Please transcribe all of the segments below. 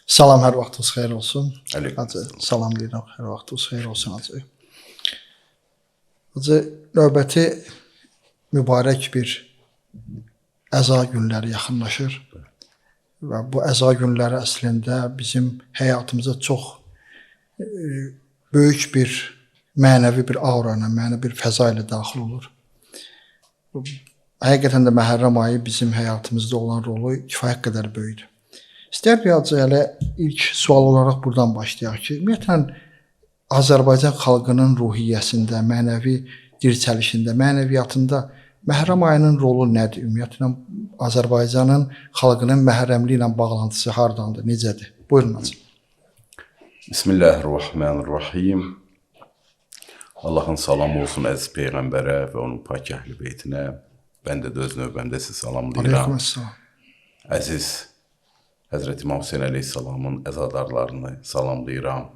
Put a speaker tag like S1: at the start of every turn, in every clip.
S1: Salam, hər vaxtınız xeyir olsun.
S2: Aleyküm
S1: Hacı,
S2: selam.
S1: salamlayıram, hər vaxtınız xeyir olsun hacı. Hacı, növbəti mübarək bir əza günləri yaxınlaşır və bu əza günləri əslində bizim həyatımıza çox böyük bir mənəvi bir aura ilə, mənəvi bir fəza ilə daxil olur. Həqiqətən də Məhərrəm ayı bizim həyatımızda olan rolu kifayət qədər böyükdür. İstəyərdik hacı, hələ ilk sual olaraq buradan başlayaq ki, ümumiyyətlə Azərbaycan xalqının ruhiyyəsində, mənəvi dirçəlişində, mənəviyyatında Məhərrəm ayının rolu nədir? Ümumiyyətlə Azərbaycanın xalqının Məhərrəmliyi ilə bağlantısı hardandır, necədir? Buyurun hacı.
S2: Bismillahirrahmanirrahim. Allahın salamı olsun əziz Peyğəmbərə və onun pak əhli beytinə. Mən də öz növbəmdə sizi salamlayıram.
S1: Aleykümselam.
S2: Əziz Həzrəti İmam Hüseyn əleyhissalamın əzadarlarını salamlayıram.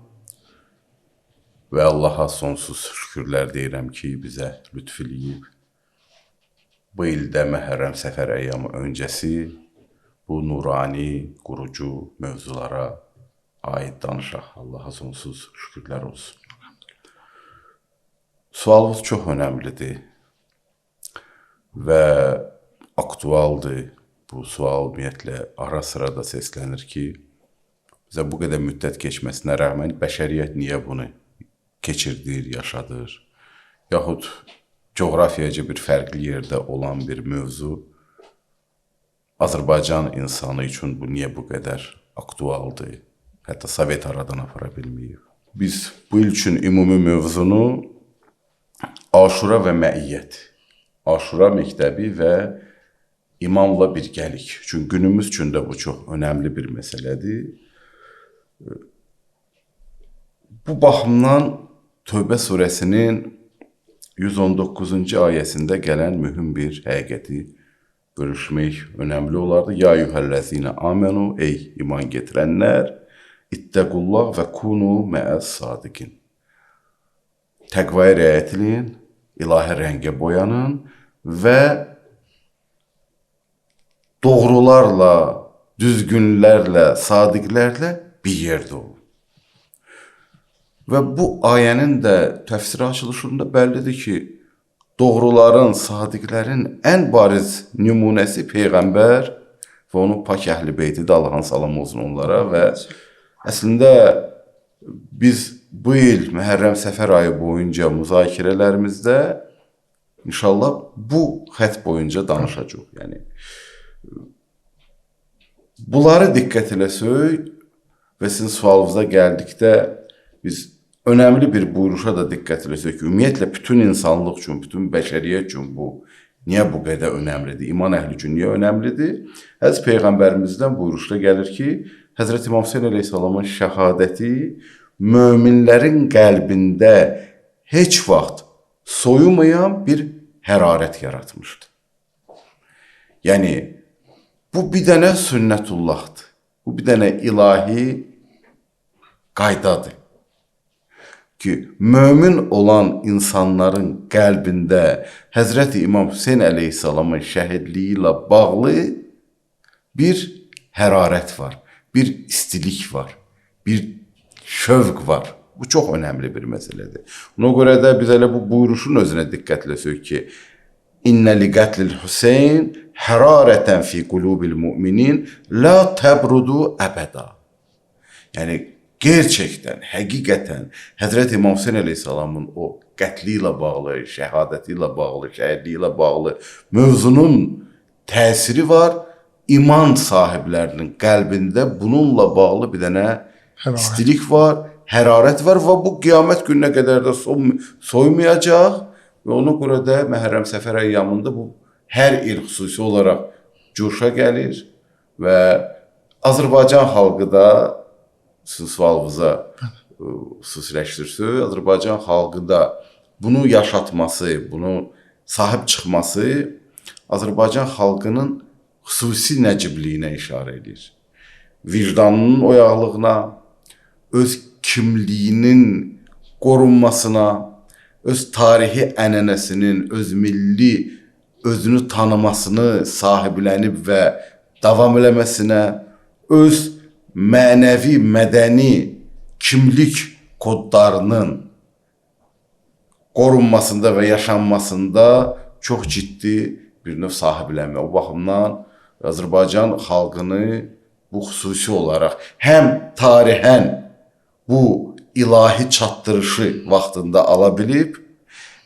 S2: Və Allaha sonsuz şükürlər deyirəm ki, bizə lütf eləyib. Bu ildə Məhərrəm səfər əyyamı öncəsi bu nurani, qurucu mövzulara aid danışaq. Allaha sonsuz şükürlər olsun. Sualınız çox önəmlidir və aktualdır. Bu sual ümumiyyətlə ara sıra da səslənir ki, bizə bu qədər müddət keçməsinə rəğmən bəşəriyyət niyə bunu keçirdir, yaşadır? Yaxud coğrafiyaca bir fərqli yerdə olan bir mövzu Azərbaycan insanı üçün bu niyə bu qədər aktualdır? Hətta Sovet aradan apara bilməyib. Biz bu il üçün ümumi mövzunu Aşura və Məiyyət, Aşura məktəbi və İmamla birgəlik. Çünki günümüz üçün də bu çox önəmli bir məsələdir. Bu baxımdan Tövbə surəsinin 119-cu ayəsində gələn mühüm bir həqiqəti bölüşmək önəmli olardı. Ya eyyuhəl-ləzīnə amenu, ey iman getirənlər, ittəqullah və kunu məəs-sadiqin. Təqvaya riayət edin, ilahi rəngə boyanın və doğrularla, düzgünlərlə, sadiqlərlə bir yerdə olun. Və bu ayənin də təfsiri açılışında bəllidir ki, doğruların, sadiqlərin ən bariz nümunəsi Peyğəmbər və onun pak əhli beytidir, Allahın salamı olsun onlara. Və əslində biz bu il Məhərrəm səfər ayı boyunca müzakirələrimizdə inşallah bu xət boyunca danışacaq. Yəni bunları diqqət eləsək və sizin sualınıza gəldikdə biz önəmli bir buyuruşa da diqqət eləsək ki, ümumiyyətlə bütün insanlıq üçün, bütün bəşəriyyət üçün bu niyə bu qədər önəmlidir? İman əhli üçün niyə önəmlidir? Həz Peyğəmbərimizdən buyuruşda gəlir ki, Həzrəti İmam Hüseyn əleyhissalamın şəhadəti möminlərin qəlbində heç vaxt soyumayan bir hərarət yaratmışdır. Yəni, bu bir dənə sünnətullahdır. Bu bir dənə ilahi qaydadır. Ki, mömin olan insanların qəlbində Həzrəti İmam Hüseyn əleyhissalamın şəhidliyi ilə bağlı bir hərarət var, bir istilik var, bir şövq var. Bu çox önəmli bir məsələdir. Ona görə də biz elə bu buyuruşun özünə diqqət eləsək ki, İnnə li qətlil Hüseyn hərarətən fi qulubil müminin la təbrudu əbəda. Yəni, gerçəkdən, həqiqətən Həzrəti İmam Hüseyn əleyhissalamın o qətli ilə bağlı, şəhadəti ilə bağlı, şəhidliyi ilə bağlı mövzunun təsiri var. İman sahiblərinin qəlbində bununla bağlı bir dənə istilik var, hərarət var və bu qiyamət gününə qədər də soymayacaq. Və ona görə də Məhərrəm səfər əyyamında bu hər il xüsusi olaraq coşa gəlir və Azərbaycan xalqı da sizin sualınıza xüsusiləşdirsək, Azərbaycan xalqı da bunu yaşatması, bunu sahib çıxması Azərbaycan xalqının xüsusi nəcibliyinə işarə edir. Vicdanının oyaqlığına, öz kimliyinin qorunmasına, öz tarixi ənənəsinin, öz milli özünü tanımasını sahiblənib və davam eləməsinə, öz mənəvi, mədəni kimlik kodlarının qorunmasında və yaşanmasında çox ciddi bir növ sahiblənmə. O baxımdan Azərbaycan xalqını bu xüsusi olaraq həm tarixən bu ilahi çatdırışı vaxtında ala bilib,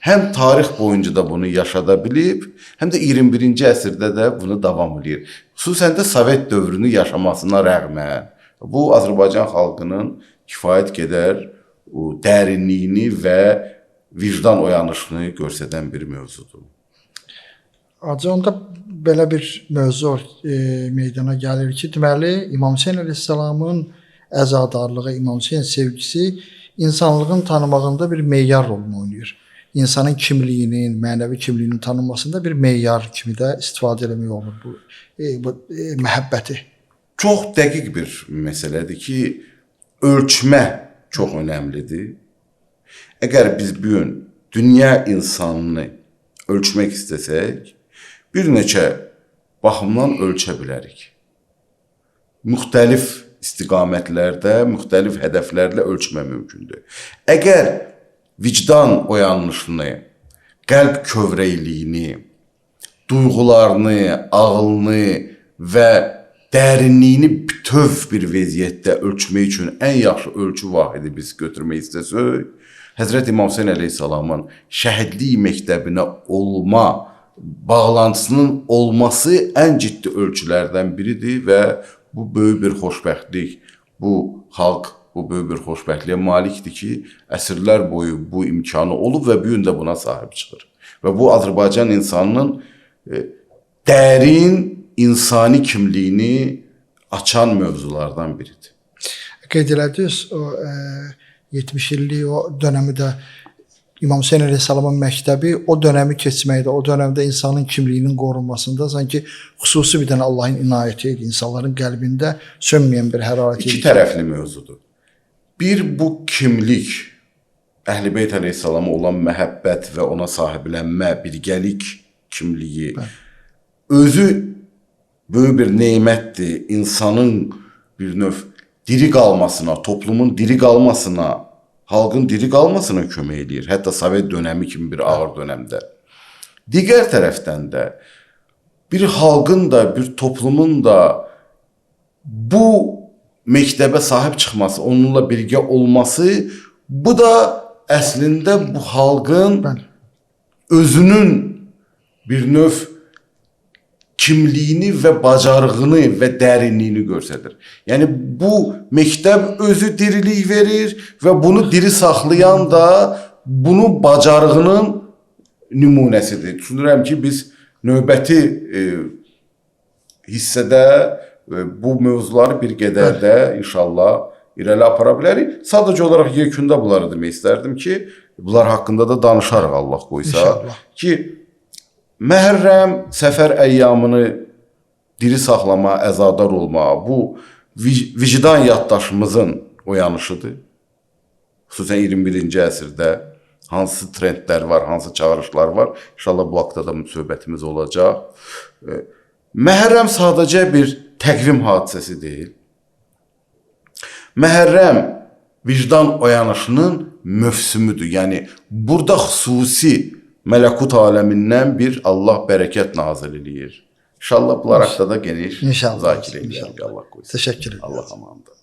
S2: həm tarix boyunca da bunu yaşada bilib, həm də 21-ci əsrdə də bunu davam edir. Xüsusən də Sovet dövrünü yaşamasına rəğmən bu Azərbaycan xalqının kifayət qədər dərinliyini və vicdan oyanışını göstərən bir mövzudur.
S1: Acı onda belə bir mövzu meydana gəlir ki, deməli İmam Hüseyn əleyhissalamın əzadarlığı, İmam Hüseyn sevgisi insanlığın tanımağında bir meyar rolunu oynayır. İnsanın kimliyinin, mənəvi kimliyinin tanınmasında bir meyar kimi də istifadə etmək olur bu məhəbbəti.
S2: Çox dəqiq bir məsələdir ki, ölçmə çox önəmlidir. Əgər biz bu gün dünya insanını ölçmək istəsək, bir neçə baxımdan ölçə bilərik. Müxtəlif istiqamətlərdə, müxtəlif hədəflərlə ölçmə mümkündür. Əgər vicdan oyanışını, qəlb kövrəkliyini, duyğularını, ağlını və dərinliyini bütöv bir vəziyyətdə ölçmək üçün ən yaxşı ölçü vahidi biz götürmək istəsək, Həzrət İmam Hüseyn əleyhissalamın şəhidlik məktəbinə olma bağlantısının olması ən ciddi ölçülərdən biridir və bu böyük bir xoşbəxtlik, bu xalq bu böyük bir xoşbəxtliyə malikdir ki, əsrlər boyu bu imkanı olub və bu gün də buna sahib çıxır. Və bu Azərbaycan insanının dərin insani kimliyini açan mövzulardan biridir.
S1: Qeyd elədiniz, o 70 illik o dönəmi də İmam Hüseyn əleyhissalamın məktəbi o dönəmi keçməkdə, o dönəmdə insanın kimliyinin qorunmasında sanki xüsusi bir dənə Allahın inayəti idi. İnsanların qəlbində sönməyən bir hərarət idi.
S2: İki tərəfli mövzudur. Bir, bu kimlik, Əhl-i-Beyt əleyhissalama olan məhəbbət və ona sahiblənmə, birgəlik kimliyi özü böyük bir neymətdir. İnsanın bir növ diri qalmasına, toplumun diri qalmasına, xalqın diri qalmasına kömək edir. Hətta Sovet dönəmi kimi bir ağır dönəmdə. Digər tərəfdən də bir xalqın da, bir toplumun da bu məktəbə sahib çıxması, onunla birgə olması, bu da əslində bu xalqın özünün bir növ kimliyini və bacarığını və dərinliyini göstərir. Yəni bu məktəb özü dirilik verir və bunu diri saxlayan da bunun bacarığının nümunəsidir. Düşünürəm ki, biz növbəti hissədə bu mövzuları bir qədər də inşallah irəli apara bilərik. Sadəcə olaraq yekunda bunları demək istərdim ki, bunlar haqqında da danışarıq Allah qoysa.
S1: İnşallah.
S2: Ki, Məhərrəm səfər əyyamını diri saxlama, əzadar olma, bu vicdan yaddaşımızın oyanışıdır. Xüsusən 21-ci əsrdə hansı trendlər var, hansı çağırışlar var. İnşallah bu haqda da söhbətimiz olacaq. Məhərrəm sadəcə bir təqvim hadisəsi deyil. Məhərrəm vicdan oyanışının mövsümüdür. Yəni, burada xüsusi mələkut aləmindən bir Allah bərəkət nazil eləyir. İnşallah bunlar haqda da geniş müzakirə edəcək Allah qoysun.
S1: Təşəkkür edirəm.
S2: Allah amandır.